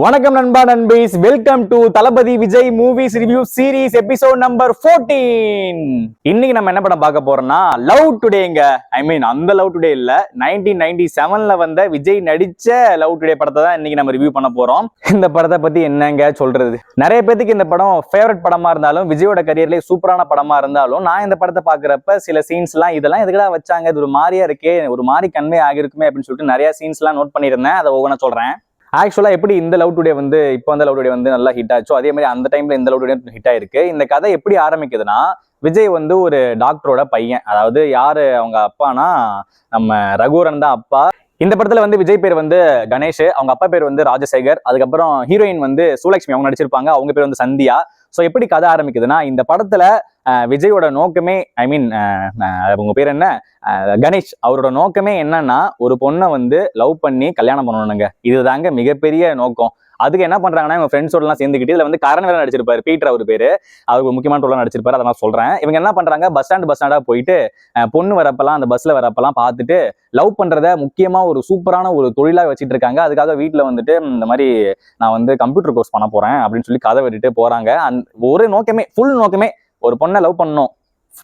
வணக்கம் நண்பா நண்பீஸ், welcome to Thalapathy Vijay movies review series episode number 14. இன்னைக்கு நம்ம என்ன படம் பார்க்க போறோம்னா லவ் டுடேங்க. அந்த லவ் டுடே இல்ல, 1997ல வந்த விஜய் நடிச்ச லவ் டுடே படத்தை தான் இன்னைக்கு நம்ம ரிவ்யூ பண்ண போறோம். இந்த படத்தை பத்தி என்னங்க சொல்றது, நிறைய பேருக்கு இந்த படம் ஃபேவரட் படமா இருந்தாலும் விஜயோட கரியர்லயே சூப்பரான படமா இருந்தாலும் நான் இந்த படத்தை பாக்குறப்ப சில சீன்ஸ் எல்லாம் இதெல்லாம் எதுக்கடா வச்சாங்க, இது ஒரு மாதிரியா இருக்கே, ஒரு மாதிரி கன்வே ஆகிருக்குமே அப்படின்னு சொல்லிட்டு நிறைய சீன்ஸ் எல்லாம் நோட் பண்ணியிருந்தேன். அதை ஒவ்வொன்றா சொல்றேன். ஆக்சுவலா எப்படி இந்த லவ் டுடே வந்து இப்போ வந்து லவ் டுடே வந்து நல்லா ஹிட் ஆச்சோ அதே மாதிரி அந்த டைம்ல இந்த லவ் டுடே ஹிட் ஆயிருக்கு. இந்த கதை எப்படி ஆரம்பிக்குதுன்னா, விஜய் வந்து ஒரு டாக்டரோட பையன், அதாவது யாரு அவங்க அப்பானா நம்ம ரகுவரன் தான் அப்பா. இந்த படத்துல வந்து விஜய் பேர் வந்து கணேஷ், அவங்க அப்பா பேர் வந்து ராஜசேகர், அதுக்கப்புறம் ஹீரோயின் வந்து சுலக்ஷ்மி அவங்க நடிச்சிருப்பாங்க, அவங்க பேர் வந்து சந்தியா. ஸோ எப்படி கதை ஆரம்பிக்குதுன்னா, இந்த படத்துல விஜயோட நோக்கமே உங்க பேர் என்ன, கணேஷ், அவரோட நோக்கமே என்னன்னா ஒரு பொண்ணை வந்து லவ் பண்ணி கல்யாணம் பண்ணணுங்க. இதுதாங்க மிகப்பெரிய நோக்கம். அதுக்கு என்ன பண்றாங்கன்னா இவங்க ஃப்ரெண்ட்ஸோட எல்லாம் சேர்ந்துக்கிட்டு இதுல வந்து கரண் வேற நடிச்சிருப்பாரு, பீட்டர் அவர் பேரு, அவருக்கு முக்கியமான ரோல் நடிச்சிருப்பாரு. அதை நான் சொல்றேன். இவங்க என்ன பண்றாங்க, பஸ் ஸ்டாண்டா போயிட்டு பொண்ணு வரப்பெல்லாம் அந்த பஸ்ல வரப்பெல்லாம் பார்த்துட்டு லவ் பண்றத முக்கியமா ஒரு சூப்பரான ஒரு தொழிலா வச்சுட்டு இருக்காங்க. அதுக்காக வீட்டுல வந்துட்டு இந்த மாதிரி நான் வந்து கம்ப்யூட்டர் கோர்ஸ் பண்ண போறேன் அப்படின்னு சொல்லி கதை விட்டுட்டு போறாங்க. ஒரு நோக்கமே, ஃபுல் நோக்கமே ஒரு பொண்ணை லவ் பண்ணணும்.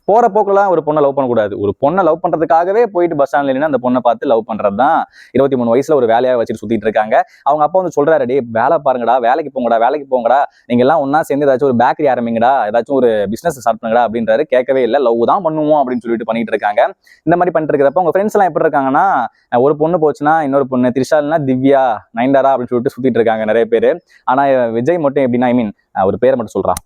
போற போக்கெல்லாம் ஒரு பொண்ணை லவ் பண்ணக்கூடாது, ஒரு பொண்ணை லவ் பண்றதுக்காகவே போயிட்டு பஸ் ஸ்டாண்ட்ல நின்று அந்த பொண்ணை பார்த்து லவ் பண்றதுதான் 23 வயசுல ஒரு வேலையா வச்சுட்டு சுத்திட்டு இருக்காங்க. அவங்க அப்பா வந்து சொல்றாரு, டே வேலை பாருங்கடா, வேலைக்கு போங்கடா, நீங்க எல்லாம் ஒன்னா சேர்ந்து ஏதாச்சும் ஒரு பேக்கரி ஆரம்பிங்கடா, ஏதாச்சும் ஒரு பிசினஸ் ஸ்டார்ட் பண்ணுங்கடா அப்படின்றாரு. கேட்கவே இல்லை, லவ் தான் பண்ணுவோம் அப்படின்னு சொல்லிட்டு பண்ணிட்டு இருக்காங்க. இந்த மாதிரி பண்ணிட்டு இருக்கிறப்ப உங்க ஃப்ரெண்ட்ஸ் எல்லாம் எப்படி இருக்காங்கன்னா, ஒரு பொண்ணு போச்சுன்னா இன்னொரு பொண்ணு, திரிஷால்னா திவ்யா, நயன்தாரா அப்படின்னு சொல்லிட்டு சுத்திட்டு இருக்காங்க நிறைய பேரு. ஆனா விஜய் மட்டும் எப்படின்னா, ஒரு பேரை மட்டும் சொல்றான்.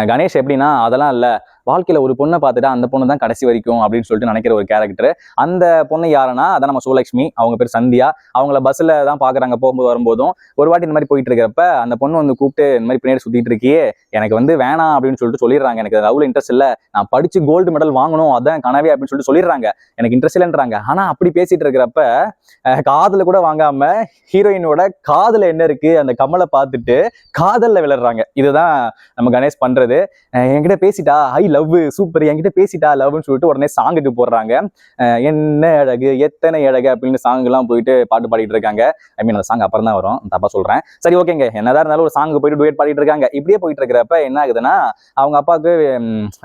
கணேஷ் எப்படின்னா, அதெல்லாம் இல்ல, வாழ்க்கையில ஒரு பொண்ணை பார்த்துட்டா அந்த பொண்ணு தான் கடைசி வரைக்கும் அப்படின்னு சொல்லிட்டு நினைக்கிற ஒரு கேரக்டர். அந்த பொண்ணு யாருன்னா அதான் நம்ம சுலக்ஷ்மி, அவங்க பேர் சந்தியா. அவங்கள பஸ்ல தான் பாக்குறாங்க போகும்போது வரும்போதும். ஒரு வாட்டி இந்த மாதிரி போயிட்டு இருக்கிறப்ப அந்த பொண்ணு வந்து கூப்பிட்டு இந்த மாதிரி பின்னாடி சுத்திட்டு இருக்கியே, எனக்கு வந்து வேணாம் அப்படின்னு சொல்லிட்டு சொல்லிடுறாங்க. எனக்கு அவ்வளவு இன்ட்ரெஸ்ட் இல்ல, நான் படிச்சு கோல்டு மெடல் வாங்கணும் அதான் கனவே அப்படின்னு சொல்லிட்டு சொல்லிடுறாங்க. எனக்கு இன்ட்ரெஸ்ட் இல்லைன்றாங்க. ஆனா அப்படி பேசிட்டு இருக்கிறப்ப காதுல கூட வாங்காம ஹீரோயினோட காதுல என்ன இருக்கு அந்த கமலை பார்த்துட்டு காதல்ல விளையாடுறாங்க. இதுதான் நம்ம கணேஷ் பண்றது. என்கிட்ட பேசிட்டா ஐ லவ் சூப்பர், என்கிட்ட பேசிட்டா லவ்னு சொல்லிட்டு உடனே சாங்குக்கு போடுறாங்க. என்ன அழகு எத்தனை அழகு அப்படின்னு சாங் எல்லாம் போயிட்டு பாட்டு பாடிட்டு இருக்காங்க. அந்த சாங் அப்புறம் தான் வரும், தப்பா சொல்றேன். சரி ஓகேங்க, என்னதான் இருந்தாலும் ஒரு சாங்கு போயிட்டு டுயட் பாடிட்டு இருக்காங்க. இப்படியே போயிட்டு இருக்கிறப்ப என்ன ஆகுதுன்னா, அவங்க அப்பாவுக்கு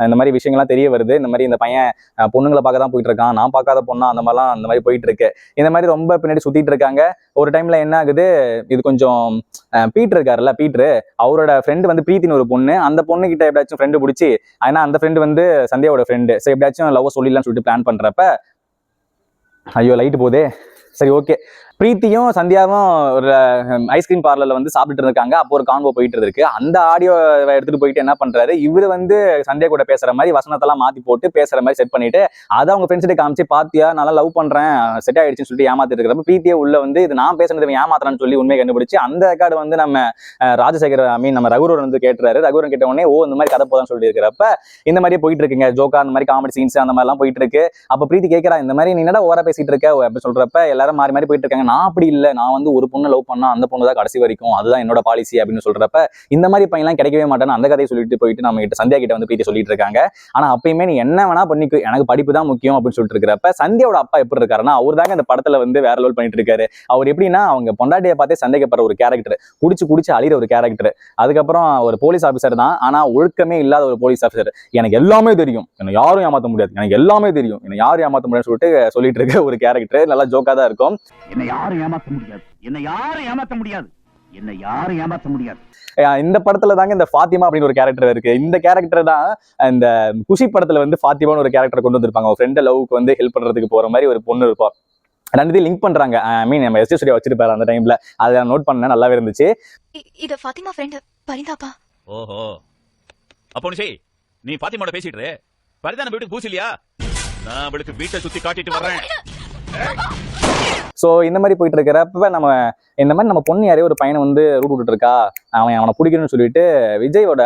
இந்த மாதிரி விஷயங்கள்லாம் தெரிய வருது. இந்த மாதிரி இந்த பையன் பொண்ணுங்களை பார்க்க தான் போயிட்டு இருக்கான், நான் பார்க்காத பொண்ணா அந்த மாதிரிலாம் அந்த மாதிரி போயிட்டு இருக்கு. இந்த மாதிரி ரொம்ப பின்னாடி சுத்திட்டு இருக்காங்க. ஒரு டைம்ல என்ன ஆகுது, இது கொஞ்சம் பீட்டர் இருக்காருல்ல, பீட்டர் அவரோட ஃப்ரெண்டு வந்து பிரீத்தின்னு ஒரு பொண்ணு, அந்த பொண்ணு கிட்ட எப்படியாச்சும் ஃப்ரெண்டு பிடிச்சி, ஏன்னா அந்த ஃப்ரெண்டு வந்து சந்தியாவோட ஃப்ரெண்டு, சரி எப்படியாச்சும் லவ் சொல்லிடலாம்னு சொல்லிட்டு பிளான் பண்றப்ப, ஐயோ லைட் போதே, சரி ஓகே, பிரீத்தியும் சந்தியாவும் ஒரு ஐஸ்கிரீம் பார்லர்ல வந்து சாப்பிட்டு இருக்காங்க. அப்போ ஒரு கான்வோ போயிட்டு இருக்கு. அந்த ஆடியோ எடுத்துட்டு போயிட்டு என்ன பண்றாரு, இவரு வந்து சந்தியா கூட பேசுற மாதிரி வசனத்தெல்லாம் மாத்தி போட்டு பேசுற மாதிரி செட் பண்ணிட்டு அதை அவங்க ஃப்ரெண்ட்ஸ்கிட்ட காமிச்சு, பாத்தியா நல்லா லவ் பண்றேன் செட் ஆயிடுச்சுன்னு சொல்லிட்டு ஏமாத்திட்டு இருக்கிறப்ப பிரீத்தியே உள்ள வந்து இது நான் பேசுறது ஏமாத்துறான்னு சொல்லி உண்மையை கண்டுபிடிச்சு அந்த ரெக்கார்டு வந்து நம்ம ராஜசேகர் நம்ம ரகுவரன் வந்து கேட்டுறாரு. ரகுவரன் கேட்ட உடனே ஓ இந்த மாதிரி கதை போதான்னு சொல்லி இருக்கிறப்ப இந்த மாதிரியே போயிட்டு இருக்குங்க, ஜோக்கா அந்த மாதிரி காமெடி சீன்ஸ் அந்த மாதிரி எல்லாம் போயிட்டு இருக்கு. அப்ப பிரீத்தி கேட்கறா, இந்த மாதிரி நீ என்னடா ஓவரா பேசிட்டு இருக்க அப்படி சொல்றப்ப எல்லாரும் மாறி மாறி போயிட்டு இருக்காங்க. நான் அப்படி இல்லை, நான் வந்து ஒரு பொண்ணை லவ் பண்ணா அந்த பொண்ணு தான் கடைசி வரைக்கும், அதுதான் என்னோட பாலிசி அப்படின்னு சொல்றப்ப இந்த மாதிரி பையன்லாம் கிடைக்கவே மாட்டேன்னு அந்த கதையை சொல்லிட்டு போயிட்டு நம்ம கிட்ட சந்தியா கிட்ட வந்து பிரீத்தி சொல்லிட்டு இருக்காங்க. ஆனா அப்பயுமே நீ என்ன வேணா பண்ணிக்கு, எனக்கு படிப்பு தான் முக்கியம் அப்படின்னு சொல்லிட்டு இருக்கிறப்ப சந்தியாவோட அப்பா எப்படி இருக்காருன்னா, அவர் தாங்க இந்த படத்துல வந்து வேற லெவல் பண்ணிட்டு இருக்காரு. அவர் எப்படின்னா, அவங்க பொண்டாட்டியை பார்த்தே சந்தேகப்படுற ஒரு கேரக்டர், குடிச்சு அழிற ஒரு கேரக்டர். அதுக்கப்புறம் ஒரு போலீஸ் ஆஃபீஸர் தான், ஆனா ஒழுக்கமே இல்லாத ஒரு போலீஸ் ஆஃபீஸர். எனக்கு எல்லாமே தெரியும், என்ன யாரும் ஏமாத்த முடியாது, எனக்கு எல்லாமே தெரியும், என்ன யாரும் ஏமாத்த முடியாதுன்னு சொல்லிட்டு இருக்க ஒரு கேரக்டர். நல்லா ஜோக்கா தான் இருக்கும். என்ன யாரும் ஏமாத்த முடியாது, என்ன யாரும் ஏமாத்த முடியாது, என்ன யாரும் ஏமாத்த முடியாது. இந்த படத்துல தாங்க இந்த ஃபாத்திமா அப்படின்னு ஒரு கேரக்டர் இருக்கு. இந்த கேரக்டர் தான் இந்த குஷி படத்துல வந்து ஃபாத்திமான்னு ஒரு கேரக்டர் கொண்டு வந்திருப்பாங்க. அவங்க ஃப்ரெண்ட் லவ்க்கு வந்து ஹெல்ப் பண்றதுக்கு போற மாதிரி ஒரு பொண்ணு இருப்பா. ரெண்டு லிங்க் பண்றாங்க. நம்ம எஸ்டி ஸ்டுடியோ வச்சிருப்பாரு அந்த டைம்ல, அதை நான் நோட் பண்ணேன், நல்லாவே இருந்துச்சு. இது ஃபாத்திமா ஃப்ரெண்ட் பரிதாப்பா. ஓஹோ, அப்போ நீ ஃபாத்திமாவோட பேசிட்டு பரிதான வீட்டுக்கு பூசிலியா, நான் அவளுக்கு வீட்டை சுத்தி காட்டிட்டு வர்றேன். சோ இந்த மாதிரி போயிட்டு இருக்கிறப்ப நம்ம இந்த மாதிரி நம்ம பொண்ணு யாரையோ ஒரு பையனை வந்து ரூட் விட்டுட்டு இருக்கா, அவனை பிடிக்கணும்னு சொல்லிட்டு விஜயோட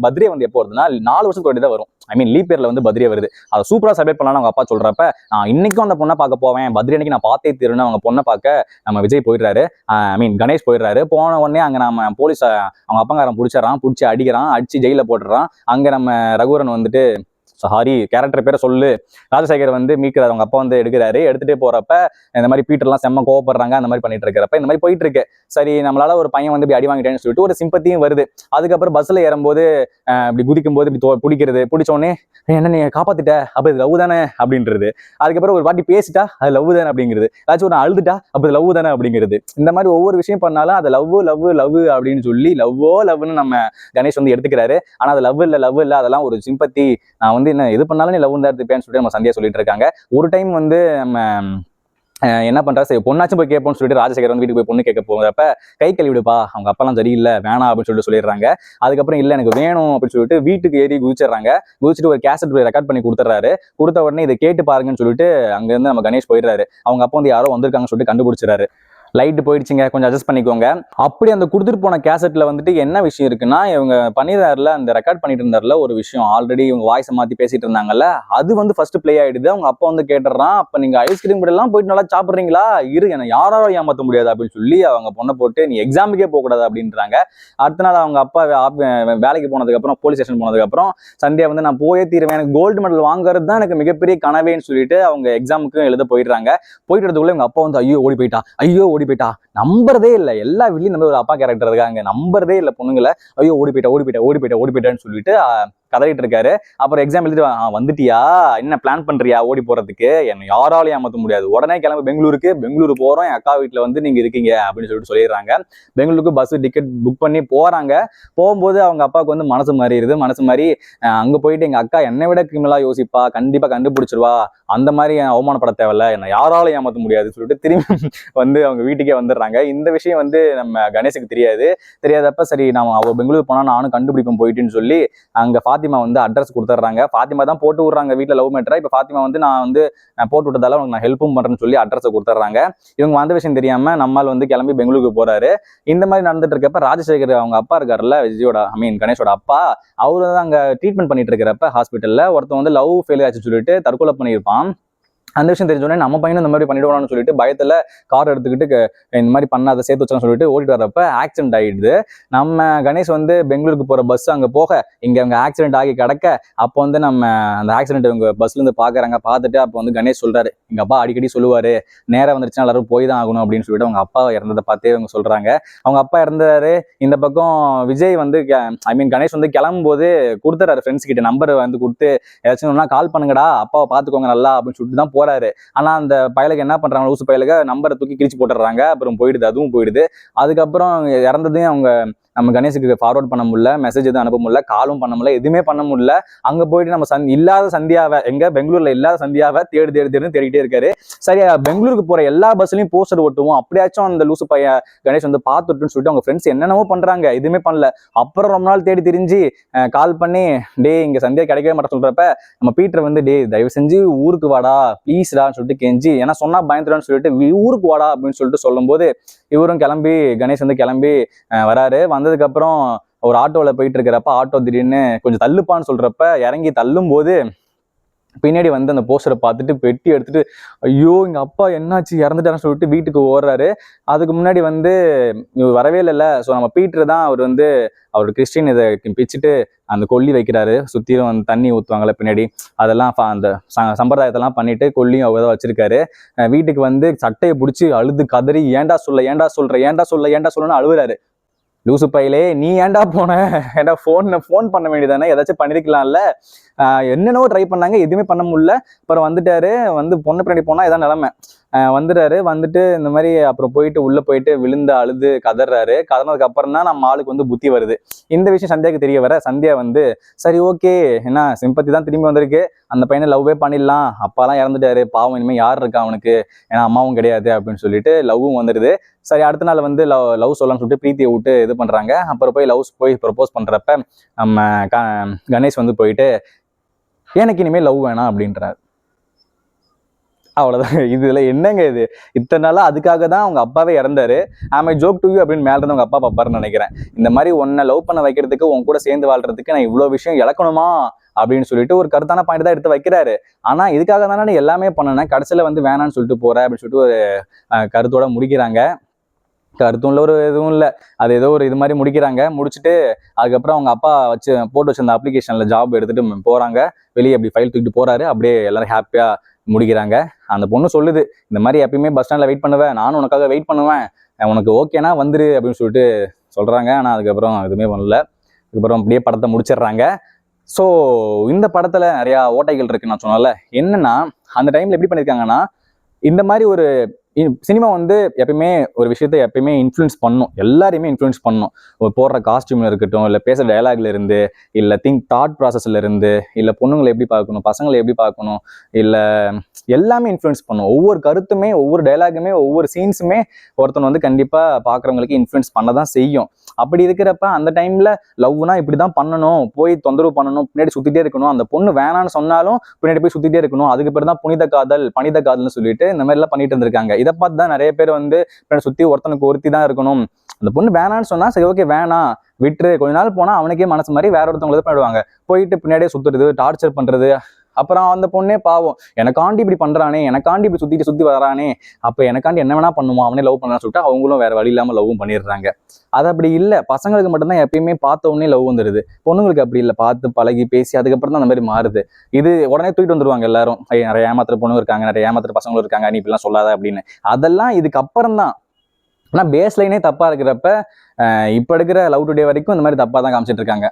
பர்த்டே வந்து எப்போ வருதுன்னா 4 வருஷத்துக்கு தான் வரும். லீப் இயர்ல வந்து பர்த்டே வருது. அதை சூப்பரா செலிப்ரேட் பண்ணலாம்னு அவங்க அப்பா சொல்றப்ப, நான் இன்னைக்கும் அந்த பொண்ணை பார்க்க போவேன், பர்த்டே அன்னைக்கு நான் பார்த்தே தீருன்னு அவங்க பொண்ணை பார்க்க நம்ம விஜய் போயிடுறாரு. கணேஷ் போயிடுறாரு. போன உடனே அங்க நம்ம போலீஸ் அவங்க அப்பங்காரன் பிடிச்சி அடிக்கிறான், அடிச்சு ஜெயில போட்டுறான். அங்க நம்ம ரகுவரன் வந்துட்டு சாரி கேரக்டர் பேரை சொல்லு. ராஜசேகர் வந்து மீட்கிறார், அவங்க அப்பா வந்து எடுத்துட்டே போறப்ப இந்த மாதிரி பீட்டர்லாம் செம்ம கோவப்படுறாங்க. அந்த மாதிரி பண்ணிட்டு இருக்கிறப்ப இந்த மாதிரி போயிட்டு இருக்கு. சரி நம்மளால ஒரு பையன் வந்து இப்படி அடி வாங்கிட்டேன்னு சொல்லிட்டு ஒரு சிம்பத்தியும் வருது. அதுக்கப்புறம் பஸ்ல ஏறும்போது இப்படி குதிக்கும் போது இப்படி பிடிக்கிறது, பிடிச்ச உடனே என்ன நீ காப்பாத்திட்ட, அப்ப இது லவ் தானே அப்படின்றது. அதுக்கப்புறம் ஒரு வாட்டி பேசிட்டா அது லவ் தானே அப்படிங்கிறது. ஏதாச்சும் ஒரு அழுதுட்டா அப்ப இது லவ் தானே அப்படிங்கிறது. இந்த மாதிரி ஒவ்வொரு விஷயம் பண்ணாலும் அது லவ் லவ் லவ் அப்படின்னு சொல்லி லவ்னு நம்ம கணேஷ் வந்து எடுத்துக்கிறாரு. ஆனா அது லவ் இல்ல அதெல்லாம் ஒரு சிம்பத்தி. நான் வந்து என்ன எது பண்ணாலும் நீ லவ் தான் எடுத்துப்பேன்னு சொல்லிட்டு நம்ம சந்தியா சொல்லிட்டு இருக்காங்க. ஒரு டைம் வந்து நம்ம என்ன பண்றா, சரி பொண்ணாச்சும் போய் கேட்போம்னு சொல்லிட்டு ராஜசேகர் வந்து வீட்டுக்கு போய் பொண்ணு கேட்க போகிறப்ப கை கழுவிடுப்பா, அவங்க அப்பெல்லாம் சரியில்லை வேணாம் அப்படின்னு சொல்லிட்டு சொல்லிடுறாங்க. அதுக்கப்புறம் இல்லை எனக்கு வேணும் அப்படின்னு சொல்லிட்டு வீட்டுக்கு ஏறி குதிச்சிடுறாங்க. குதிச்சுட்டு ஒரு கேசட் ரெக்கார்ட் பண்ணி கொடுத்துட்றாரு. கொடுத்த உடனே இதை கேட்டு பாருங்கன்னு சொல்லிட்டு அங்கேருந்து நம்ம கணேஷ் போயிடுறாரு. அவங்க அப்பா வந்து யாரோ வந்திருக்காங்கன்னு சொல்லிட்டு கண்டுபிடிச்சிடறாரு. லைட்டு போயிடுச்சுங்க, கொஞ்சம் அட்ஜஸ்ட் பண்ணிக்கோங்க. அப்படி அந்த கொடுத்துட்டு போன கேசட்ல வந்துட்டு என்ன விஷயம் இருக்குன்னா, இவங்க பண்ணிடுறாருல அந்த ரெக்கார்ட் பண்ணிட்டு இருந்தாருல ஒரு விஷயம், ஆல்ரெடி இவங்க வாய்ஸை மாத்தி பேசிட்டு இருந்தாங்கல்ல, அது வந்து ஃபர்ஸ்ட் பிளே ஆயிடுது. அவங்க அப்பா வந்து கேட்டுறான், அப்ப நீங்க ஐஸ்கிரீம் கூட எல்லாம் போயிட்டு நல்லா சாப்பிடுறீங்களா, இரு என்ன யாராலும் ஏமாத்த முடியாது அப்படின்னு சொல்லி அவங்க பொண்ணை போட்டு நீ எக்ஸாமுக்கே போக கூடாது அப்படின்றாங்க. அடுத்த நாள் அவங்க அப்பா வேலைக்கு போனதுக்கு அப்புறம் போலீஸ் ஸ்டேஷன் போனதுக்கு அப்புறம் சந்தியா வந்து நான் போயே தீருவேன், எனக்கு கோல்டு மெடல் வாங்குறது தான் எனக்கு மிகப்பெரிய கனவேன்னு சொல்லிட்டு அவங்க எக்ஸாமுக்கு எழுத போயிடுறாங்க. போயிட்டு வரதுக்குள்ள இவங்க அப்பா வந்து ஐயோ ஓடி போயிட்டா நம்புறதே இல்லை. எல்லா வீட்லயும் நம்ம ஒரு அப்பா கேரக்டர் இருக்காங்க, நம்புறதே இல்லை பொண்ணுங்களை. ஐயோ ஓடி போயிட்டான்னு சொல்லிட்டு கதறிட்டு இருக்காரு. அப்புறம் எக்ஸாம் எழுதிட்டு வந்துட்டியா, என்ன பிளான் பண்றியா ஓடி போறதுக்கு, என்ன யாராலையும் ஏமாத்த முடியாது, உடனே கிளம்பி பெங்களூரு போறோம், என் அக்கா வீட்டுல வந்து நீங்க இருக்கீங்க அப்படின்னு சொல்லிட்டு சொல்லிடுறாங்க. பெங்களூருக்கு பஸ் டிக்கெட் புக் பண்ணி போறாங்க. போகும்போது அவங்க அப்பாவுக்கு வந்து மனசு மாறி அங்க போயிட்டு எங்க அக்கா என்னை விட கிரிமினலா யோசிப்பா, கண்டிப்பா கண்டுபிடிச்சிருவா, அந்த மாதிரி அவமானப்பட தேவையில்ல, என்ன யாராலும் ஏமாத்த முடியாது சொல்லிட்டு திரும்பி வந்து அவங்க வீட்டுக்கே வந்துடுறாங்க. இந்த விஷயம் வந்து நம்ம கணேஷுக்கு தெரியாதப்ப சரி நான் அவ பெங்களூர் போனா நானும் கண்டுபிடிப்பேன் போயிட்டுன்னு சொல்லி அங்க ஃபாத்திமா வந்து அட்ரஸ் கொடுத்துட்றாங்க. ஃபாத்திமா தான் போட்டு விடுறாங்க வீட்டுல லவ் மேட்டரா. இப்ப ஃபாத்திமா வந்து நான் வந்து போட்டு விட்டதால உனக்கு நான் ஹெல்ப்பும் பண்றேன்னு சொல்லி அட்ரஸ் கொடுத்துட்றாங்க. இவங்க வந்த விஷயம் தெரியாம நம்மால் வந்து கிளம்பி பெங்களூருக்கு போறாரு. இந்த மாதிரி நடந்துட்டு இருக்கப்ப ராஜசேகர் அவங்க அப்பா இருக்காருல்ல, கணேஷோட அப்பா, அவரு தான் அங்க ட்ரீட்மெண்ட் பண்ணிட்டு இருக்கிறப்ப ஹாஸ்பிட்டல்ல ஒருத்தன் வந்து லவ் ஃபெயிலியர் ஆச்சு சொல்லிட்டு தற்கொலை பண்ணியிருப்பான். அந்த விஷயம் தெரிஞ்சோடனே நம்ம பையனும் இந்த மாதிரி பண்ணிடுவான்னு சொல்லிட்டு பயத்துல கார் எடுத்துக்கிட்டு இந்த மாதிரி பண்ணாத சேர்த்து வச்சான்னு சொல்லிட்டு ஓடிட்டு வரப்ப ஆக்சிடென்ட் ஆயிடுது. நம்ம கணேஷ் வந்து பெங்களூருக்கு போற பஸ் அங்க போக இங்க அவங்க ஆக்சிடென்ட் ஆகி கிடக்க, அப்போ வந்து நம்ம அந்த ஆக்சிடென்ட் இவங்க பஸ்ல இருந்து பாக்குறாங்க. பார்த்துட்டு அப்போ வந்து கணேஷ் சொல்றாரு, எங்க அப்பா அடிக்கடி சொல்லுவாரு நேரம் வந்துருச்சுன்னா எல்லாரும் போய் தான் ஆகணும் அப்படின்னு சொல்லிட்டு அவங்க அப்பா இறந்ததை பார்த்தே அவங்க சொல்றாங்க. அவங்க அப்பா இறந்தாரு. இந்த பக்கம் விஜய் வந்து கணேஷ் வந்து கிளம்பும் போது கொடுத்துறாரு ஃப்ரெண்ட்ஸ் கிட்ட நம்பர் வந்து கொடுத்து ஏதாச்சும் கால் பண்ணுங்கடா அப்பாவை பாத்துக்கோங்க நல்லா அப்படின்னு சொல்லிட்டு தான் போறாரு. ஆனா அந்த பயலுக்கு என்ன பண்றாங்க, லூசு பயலுக்கு நம்பரை தூக்கி கிழிச்சு போட்டுறாங்க. அப்புறம் போயிடுது, அதுவும் போயிடுது. அதுக்கப்புறம் இறந்ததையும் அவங்க நம்ம கணேஷுக்கு ஃபார்வர்ட் பண்ண முடியல, மெசேஜ் எதுவும் அனுப்ப முடியல, காலும் பண்ண முடியல, எதுவுமே பண்ண முடியல. அங்க போயிட்டு நம்ம இல்லாத சந்தியாவை பெங்களூர்ல இல்லாத சந்தியாவை தேடிட்டே இருக்காரு. சரி பெங்களூருக்கு போற எல்லா பஸ்லயும் போஸ்டர் ஒட்டுவோம், அப்படியாச்சும் அந்த லூசு பையன் கணேஷ் வந்து பார்த்துட்டுன்னு சொல்லிட்டு அவங்க ஃப்ரெண்ட்ஸ் என்னென்னவோ பண்றாங்க, எதுவுமே பண்ணல. அப்புறம் ரொம்ப நாள் தேடி திரிஞ்சு கால் பண்ணி டே இங்க சந்தியா கிடைக்கவே மாட்டேன் சொல்றப்ப நம்ம பீட்டர் வந்து டே தயவு செஞ்சு ஊருக்கு வாடா ப்ளீஸ்டான்னு சொல்லிட்டு கெஞ்சி, ஏன்னா சொன்னா பயந்துடான்னு சொல்லிட்டு ஊருக்கு வாடா அப்படின்னு சொல்லிட்டு சொல்லும் போது இவரும் கிளம்பி கணேஷ் வந்து கிளம்பி வராரு. வந்ததுக்கு அப்புறம் ஒரு ஆட்டோல போயிட்டு இருக்கிறப்ப ஆட்டோ திடீர்னு கொஞ்சம் தள்ளுப்பான்னு சொல்றப்ப இறங்கி தள்ளும் போது பின்னாடி வந்து அந்த போஸ்டரை பார்த்துட்டு பெட்டி எடுத்துட்டு ஐயோ எங்க அப்பா என்னாச்சு இறந்துட்டான்னு சொல்லிட்டு வீட்டுக்கு ஓடுறாரு. அதுக்கு முன்னாடி வந்து வரவே இல்லைல்ல. ஸோ நம்ம பீட்டர் தான் அவர் கிறிஸ்டின் இதை பிச்சுட்டு அந்த கொல்லி வைக்கிறாரு. சுத்தியும் அந்த தண்ணி ஊற்றுவாங்கல்ல பின்னாடி, அதெல்லாம் அந்த சம்பிரதாயத்தெல்லாம் பண்ணிட்டு கொல்லியும் அவர் தான் வச்சிருக்காரு. வீட்டுக்கு வந்து சட்டையை பிடிச்சி அழுது கதறி ஏண்டா சொல்லணும்னு அழுகுறாரு. லூசு பையிலே நீ ஏண்டா ஃபோன் பண்ண வேண்டியதானே, ஏதாச்சும் பண்ணிருக்கலாம்ல. என்னென்னவோ ட்ரை பண்ணாங்க, எதுவுமே பண்ண முடியல. அப்புறம் வந்துட்டாரு. வந்து பொண்ணு பின்னாடி போனா இதான் நிலைமை. வந்துட்டாரு. வந்துட்டு இந்த மாதிரி அப்புறம் போயிட்டு உள்ள போயிட்டு விழுந்து அழுது கதறாரு. கதறதுக்கு அப்புறம் தான் நம்ம ஆளுக்கு வந்து புத்தி வருது. இந்த விஷயம் சந்தியாவுக்கு தெரிய வர சந்தியா வந்து சரி ஓகே என்ன சிம்பத்தி தான் திரும்பி வந்திருக்கு, அந்த பையனை லவ்வே பண்ணிடலாம், அப்பாலாம் இறந்துட்டாரு பாவம், இனிமேல் யார் இருக்கா அவனுக்கு, ஏன்னா அம்மாவும் கிடையாது அப்படின்னு சொல்லிட்டு லவ்வும் வந்துடுது. சரி அடுத்த நாள் வந்து லவ் சொல்லலாம்னு சொல்லிட்டு பிரீத்தியை விட்டு இது பண்றாங்க. அப்புறம் போய் ப்ரப்போஸ் பண்றப்ப நம்ம கணேஷ் வந்து போயிட்டு எனக்கு இனிமேல் லவ் வேணாம் அப்படின்றாரு. அவ்வளவுதான். இதுல என்னங்க இது, இத்தனை நாளா அதுக்காக தான் அவங்க அப்பாவே இறந்தாரு. ஆமா ஜோக் டு யூ அப்படின்னு மேல இருந்து அவங்க அப்பா பாப்பாருன்னு நினைக்கிறேன். இந்த மாதிரி உன்னை லவ் பண்ண வைக்கிறதுக்கு உன் கூட சேர்ந்து வாழ்றதுக்கு நான் இவ்வளவு விஷயம் இழக்கணுமா அப்படின்னு சொல்லிட்டு ஒரு கருத்தான பாயிண்ட் தான் எடுத்து வைக்கிறாரு. ஆனா இதுக்காக தானே நீ எல்லாமே பண்ணன, கடைசியில வந்து வேணான்னு சொல்லிட்டு போற அப்படின்னு சொல்லிட்டு ஒரு கருத்தோட முடிக்கிறாங்க. கருத்தும் இல்லை ஒரு எதுவும் இல்லை. அது ஏதோ ஒரு இது மாதிரி முடிக்கிறாங்க. முடிச்சுட்டு அதுக்கப்புறம் அவங்க அப்பா போட்டு வச்சிருந்த அப்ளிகேஷனில் ஜாப் எடுத்துட்டு போகிறாங்க. வெளியே அப்படி ஃபைல் தூக்கிட்டு போகிறாரு. அப்படியே எல்லாரும் ஹாப்பியாக முடிக்கிறாங்க. அந்த பொண்ணு சொல்லுது, இந்த மாதிரி எப்பயுமே பஸ் ஸ்டாண்டில் வெயிட் பண்ணுவேன், நானும் உனக்காக வெயிட் பண்ணுவேன், உனக்கு ஓகேனா வந்துரு அப்படின்னு சொல்லிட்டு சொல்கிறாங்க. ஆனால் அதுக்கப்புறம் எதுவுமே பண்ணல. அதுக்கப்புறம் அப்படியே படத்தை முடிச்சிடுறாங்க. ஸோ இந்த படத்தில் நிறையா ஓட்டைகள் இருக்குன்னு நான் சொன்னால. என்னன்னா அந்த டைமில் எப்படி பண்ணியிருக்காங்கன்னா, இந்த மாதிரி ஒரு சினிமா வந்து எப்பயுமே ஒரு விஷயத்த எப்பயுமே இன்ஃப்ளூயன்ஸ் பண்ணும், எல்லாரையுமே இன்ஃப்ளூயன்ஸ் பண்ணும். போடுற காஸ்டியூம்ல இருக்கட்டும், இல்லை பேசுகிற டயலாக்ல இருந்து, இல்லை தாட் ப்ராசஸ்ல இருந்து, இல்லை பொண்ணுங்களை எப்படி பார்க்கணும், பசங்களை எப்படி பார்க்கணும், இல்லை எல்லாமே இன்ஃப்ளூயன்ஸ் பண்ணும். ஒவ்வொரு கருத்துமே, ஒவ்வொரு டயலாகுமே, ஒவ்வொரு சீன்ஸுமே ஒருத்தன் வந்து கண்டிப்பாக பார்க்குறவங்களுக்கு இன்ஃப்ளூயன்ஸ் பண்ண தான் செய்யும். அப்படி இருக்கிறப்ப அந்த டைம்ல லவ்னா இப்படி தான் பண்ணணும், போய் தொந்தரவு பண்ணணும், பின்னாடி சுத்திட்டே இருக்கணும், அந்த பொண்ணு வேணான்னு சொன்னாலும் பின்னாடி போய் சுத்திட்டே இருக்கணும், அதுக்கு பேர் தான் புனித காதல், பனித காதல்னு சொல்லிட்டு இந்த மாதிரி எல்லாம் பண்ணிட்டு இருந்திருக்காங்க. இதை பார்த்து தான் நிறைய பேர் வந்து சுத்தி ஒருத்தனுக்கு ஒருத்தி தான் இருக்கணும், அந்த பொண்ணு வேணான்னு சொன்னா சரி ஓகே வேணாம் விட்டுரு, கொஞ்ச நாள் போனா அவனுக்கே மனசு மாதிரி வேற ஒருத்தவங்க பண்ணிடுவாங்க, போயிட்டு பின்னாடியே சுத்துறது, டார்ச்சர் பண்றது. அப்புறம் அந்த பொண்ணே பாவம், எனக்காண்டி இப்படி பண்றானே, எனக்காண்டி இப்படி சுத்தி வரானே, அப்ப எனக்காண்டி என்ன வேணா பண்ணுவோம், அவனே லவ் பண்ணலாம்னு சொல்லிட்டு அவங்களும் வேற வழி இல்லாம லவ்வும் பண்ணிடுறாங்க. அது அப்படி இல்லை. பசங்களுக்கு மட்டும்தான் எப்பயுமே பார்த்த உடனே லவ் வந்துடுது. பொண்ணுங்களுக்கு அப்படி இல்லை, பார்த்து பழகி பேசி அதுக்கப்புறம் தான் அந்த மாதிரி மாறுது. இது உடனே தூக்கிட்டு வந்துருவாங்க எல்லாரும், நிறைய ஏமாத்துற பொண்ணு இருக்காங்க, நிறைய ஏமாத்துற பசங்களும் இருக்காங்க, நீ இப்படிலாம் சொல்லாத அப்படின்னு. அதெல்லாம் இதுக்கு அப்புறம் தான். ஆனா பேஸ் லைனே தப்பா இருக்கிறப்ப இப்ப எடுக்கிற லவ் டுடே வரைக்கும் இந்த மாதிரி தப்பா தான் காமிச்சிட்டு இருக்காங்க.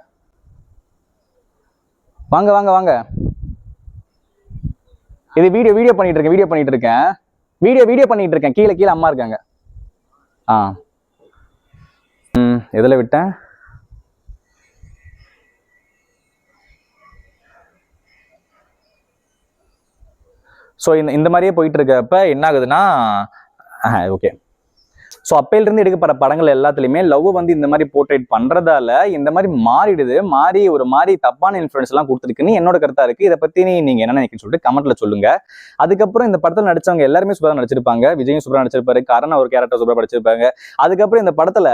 வாங்க வாங்க வாங்க, இது வீடியோ பண்ணிட்டு இருக்கேன், வீடியோ பண்ணிட்டு இருக்கேன். கீழே அம்மா இருக்காங்க. எதுல விட்டேன்? ஸோ இந்த மாதிரியே போயிட்டு இருக்கப்ப என்ன ஆகுதுன்னா, ஓகே, ஸோ அப்பையிலிருந்து எடுக்கப்படுற படங்கள் எல்லாத்துலேயுமே லவ் வந்து இந்த மாதிரி போர்ட்ரேட் பண்றதால இந்த மாதிரி மாறிடுது. ஒரு மாதிரி தப்பான இன்ஃப்ளூயன்ஸ் எல்லாம் கொடுத்துருக்குன்னு என்னோட கருத்தா இருக்கு. இதை பத்தி நீங்க என்ன நினைக்கிறீங்கன்னு சொல்லிட்டு கமெண்ட்ல சொல்லுங்க. அதுக்கப்புறம் இந்த படத்துல நடிச்சவங்க எல்லாருமே சூப்பரா நடிச்சிருப்பாங்க. விஜயும் சூப்பரா நடிச்சிருப்பாரு, கரண் ஒரு கேரக்டர் சூப்பரா படிச்சிருப்பாங்க. அதுக்கப்புறம் இந்த படத்துல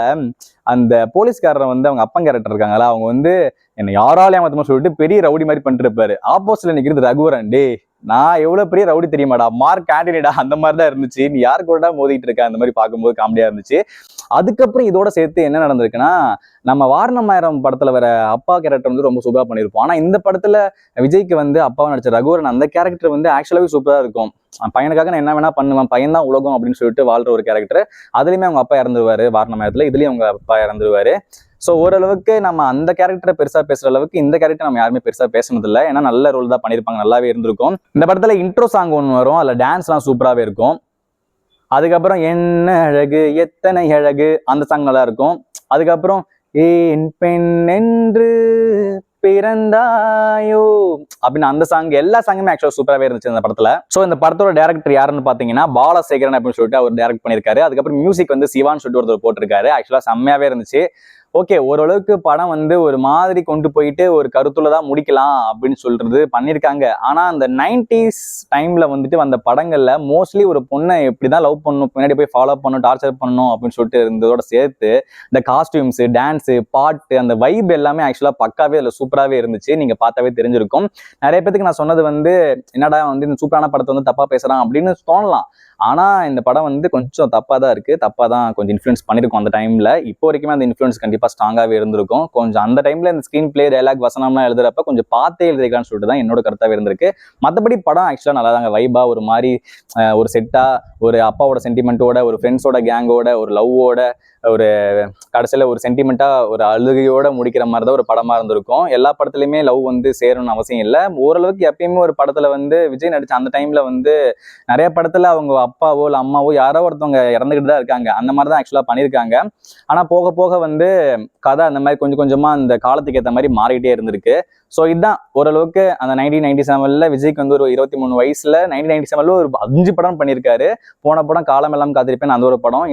அந்த போலீஸ்காரரை வந்து அவங்க அப்பா கேரக்டர் இருக்காங்களா, அவங்க வந்து என்ன யாராலையும் ஏமாத்தமா சொல்லிட்டு பெரிய ரவுடி மாதிரி பண்ணிட்டு இருப்பாரு. ஆப்போசிட்ல நிக்கிறது ரகுவரன். டே, நான் எவ்வளவு பெரிய ரவுடி தெரியுமாடா, மார்க் ஆண்டனிடா, அந்த மாதிரி தான் இருந்துச்சு. நீ யாரு கூட மோதிட்டு இருக்க, அந்த மாதிரி பார்க்கும்போது காமெடியா இருந்துச்சு. அதுக்கப்புறம் இதோட சேர்த்து என்ன நடந்திருக்குன்னா, நம்ம வாரணமாயிரம் படத்துல வர அப்பா கேரக்டர் வந்து ரொம்ப சூப்பரா பண்ணியிருப்போம். ஆனா இந்த படத்துல விஜய்க்கு வந்து அப்பாவை நடிச்ச ரகுவரன் அந்த கேரக்டர் வந்து ஆக்சுவலாவே சூப்பரா இருக்கும். பையனுக்காக நான் என்ன வேணா பண்ணுவேன், பையன் தான் உலகம் அப்படின்னு சொல்லிட்டு வாழ்ற ஒரு கேரக்டர். அதுலயுமே அவங்க அப்பா இறந்துருவாரு வாரணமாயிரத்துல, இதுலயும் அவங்க அப்பா இறந்துருவாரு. ஸோ ஓரளவுக்கு நம்ம அந்த கேரக்டரை பெருசா பேசுற அளவுக்கு இந்த கேரக்டர் நம்ம யாருமே பெருசா பேசுனது இல்லை. ஏன்னா நல்ல ரோல் தான் பண்ணியிருப்பாங்க, நல்லாவே இருந்திருக்கும். இந்த படத்துல இன்ட்ரோ சாங் ஒன்று வரும், அதுல டான்ஸ்லாம் சூப்பராகவே இருக்கும். அதுக்கப்புறம் என்ன அழகு எத்தனை அழகு அந்த சாங் நல்லா இருக்கும். அதுக்கப்புறம் ஏன் பெண் என்று பிறந்தாயோ அப்படின்னு அந்த சாங், எல்லா சாங்குமே ஆக்சுவலா சூப்பராகவே இருந்துச்சு இந்த படத்துல. ஸோ இந்த படத்தோட டேரக்டர் யாருன்னு பாத்தீங்கன்னா பாலசேகரன் அப்படின்னு சொல்லிட்டு அவர் டேரக்ட் பண்ணியிருக்காரு. அதுக்கப்புறம் மியூசிக் வந்து சிவான் சொல்லிட்டு ஒருத்தர் போட்டிருக்காரு. ஆக்சுவலா செம்மையாவே இருந்துச்சு. ஓகே, ஓரளவுக்கு படம் வந்து ஒரு மாதிரி கொண்டு போயிட்டு ஒரு கருத்துள்ளதான் முடிக்கலாம் அப்படின்னு சொல்றது பண்ணியிருக்காங்க. ஆனா அந்த 90s டைம்ல வந்துட்டு வந்த படங்கள்ல மோஸ்ட்லி ஒரு பொண்ணை எப்படிதான் லவ் பண்ணணும், பின்னாடி போய் ஃபாலோ பண்ணணும், டார்ச்சர் பண்ணணும் அப்படின்னு சொல்லிட்டு இருந்ததோட சேர்த்து இந்த காஸ்டியூம்ஸ், டான்ஸு, பாட்டு, அந்த வைப் எல்லாமே ஆக்சுவலா பக்காவே அதுல சூப்பராகவே இருந்துச்சு. நீங்க பார்த்தாவே தெரிஞ்சிருக்கும். நிறைய பேருக்கு நான் சொன்னது வந்து என்னடா வந்து இந்த சூப்பரான படத்தை வந்து தப்பா பேசுறான் அப்படின்னு தோணலாம். ஆனா இந்த படம் வந்து கொஞ்சம் தப்பா தான் இருக்கு, தப்பா தான் கொஞ்சம் இன்ஃப்ளூயன்ஸ் பண்ணிருக்கும் அந்த டைம்ல. இப்போ வரைக்குமே அந்த இன்ஃப்ளூயன்ஸ் கண்டிப்பா ஸ்ட்ராங்காவே இருந்திருக்கும். கொஞ்சம் அந்த டைம்ல இந்த ஸ்கிரீன் பிளே, டயலாக், வசனம்லாம் எழுதுறப்ப கொஞ்சம் பார்த்தே எழுதிருக்கான்னு சொல்லிட்டு தான் என்னோட கருத்தாவே இருந்திருக்கு. மற்றபடி படம் ஆக்சுவலா நல்லா தாங்க வைபா, ஒரு மாதிரி ஒரு செட்டா, ஒரு அப்பாவோட சென்டிமெண்ட்டோட, ஒரு ஃப்ரெண்ட்ஸோட கேங்கோட, ஒரு லவ்வோட, ஒரு கடைசியில ஒரு சென்டிமெண்டா ஒரு அழுகையோட முடிக்கிற மாதிரி தான் ஒரு படமா இருந்திருக்கும். எல்லா படத்துலயுமே லவ் வந்து சேரணும்னு அவசியம் இல்லை. ஓரளவுக்கு எப்பயுமே ஒரு படத்துல வந்து விஜய் நடிச்ச அந்த டைம்ல வந்து நிறைய படத்துல அவங்க அப்பாவோ இல்லை அம்மாவோ யாரோ ஒருத்தவங்க இறந்துகிட்டு தான் இருக்காங்க. அந்த மாதிரி தான் ஆக்சுவலா பண்ணியிருக்காங்க. ஆனா போக போக வந்து கதை அந்த மாதிரி கொஞ்சம் கொஞ்சமா அந்த காலத்துக்கு ஏற்ற மாதிரி மாறிக்கிட்டே இருந்திருக்கு. ஸோ இதுதான் ஓரளவுக்கு அந்த 1997ல விஜய்க்கு வந்து ஒரு 23 வயசுல 1997ல ஒரு 5 படம் பண்ணியிருக்காரு. போன படம் காலம் எல்லாம் காத்திருப்பேன், அந்த ஒரு படம்.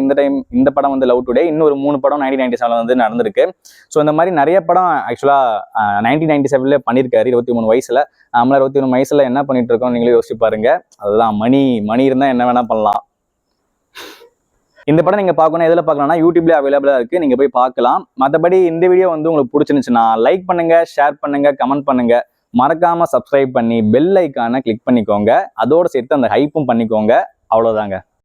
இந்த படம் வந்து லவ் டுடே, இன்னும் ஒரு 3 படம் 1997 வந்து நடந்திருக்கு. ஸோ இந்த மாதிரி நிறைய படம் ஆக்சுவலா 1997ல பண்ணியிருக்காரு 23 வயசுல. நம்மள 23 வயசுல என்ன பண்ணிட்டு இருக்கோம் நீங்களே யோசிச்சு பாருங்க. அதுதான் மணி இருந்தா என்ன வேணா பண்ணலாம். இந்த படம் நீங்க பார்க்கணும், எதுல பார்க்கலாம்னா யூடியூப்ல அவைலபிளா இருக்கு, நீங்க போய் பார்க்கலாம். மற்றபடி இந்த வீடியோ வந்து உங்களுக்கு பிடிச்சிருந்துச்சுன்னா லைக் பண்ணுங்க, ஷேர் பண்ணுங்க, கமெண்ட் பண்ணுங்க. மறக்காம சப்ஸ்கிரைப் பண்ணி பெல் ஐக்கானை கிளிக் பண்ணிக்கோங்க. அதோட சேர்த்து அந்த ஹைப்பும் பண்ணிக்கோங்க. அவ்வளவுதாங்க.